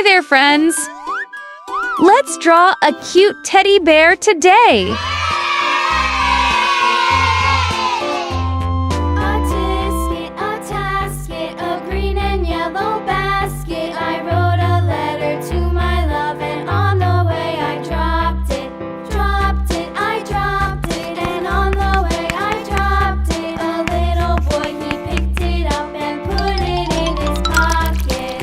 Hi there, friends! Let's draw a cute teddy bear today! A tasket, a green and yellow basket. I wrote a letter to my love, and on the way I dropped it. I dropped it, and on the way I dropped it. A little boy, he picked it up and put it in his pocket.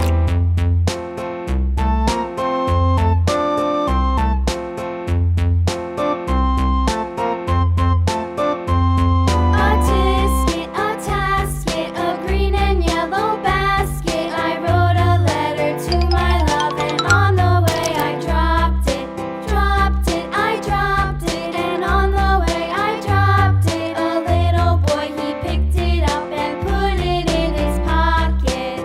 A tasket, a green and yellow basket. I wrote a letter to my love, and on the way I dropped it. I dropped it, and on the way I dropped it. A little boy, he picked it up and put it in his pocket.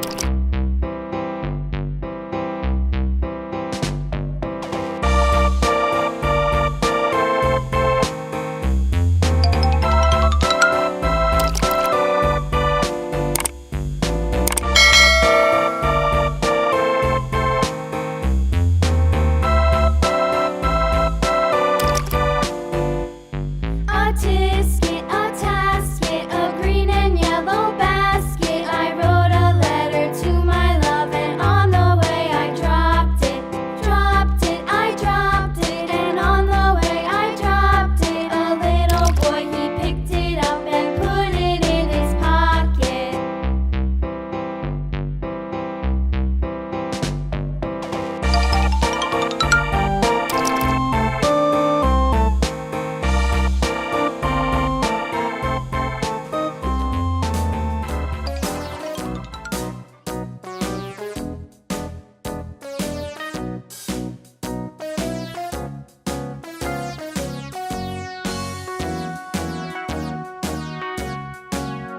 A tasket, a green and yellow basket. I wrote a letter to my love, and on the way I dropped it. I dropped it, and on the way I dropped it. A little boy, he picked it up and put it in his pocket.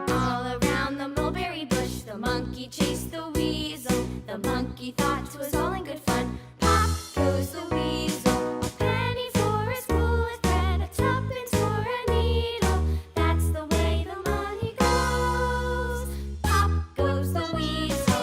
All around the mulberry bush, the monkey chased the weasel. The monkey thought 'twas all in good fun. Pop goes the weasel. A penny for his wool and thread, a tuppence for a needle. That's the way the money goes. Pop goes the weasel.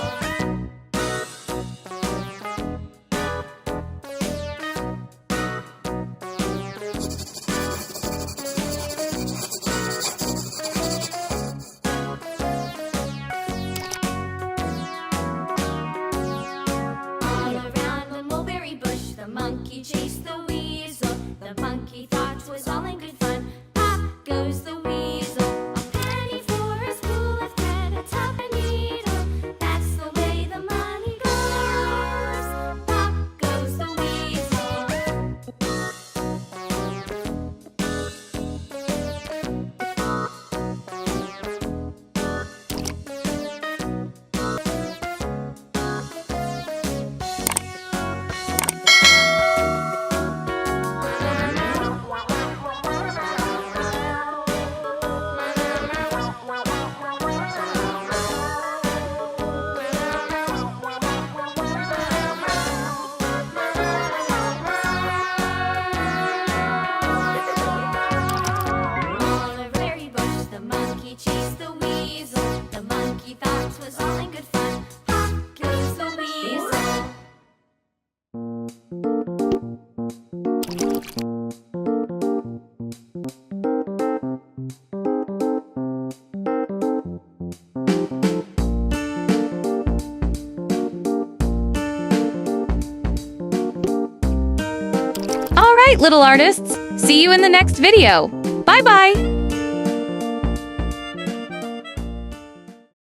All around the mulberry bush, the monkey chased the weasel. The monkey thought 'twas all in good fun. Pop goes the weasel. A penny for a spool of thread, a tuppence needle. That's the way the money goes. Pop goes the weasel. All a very bush, the monkey chased the weasel. The monkey thought 'twas all in good fun. Pop goes the weasel. Alright, little artists! See you in the next video! Bye-bye!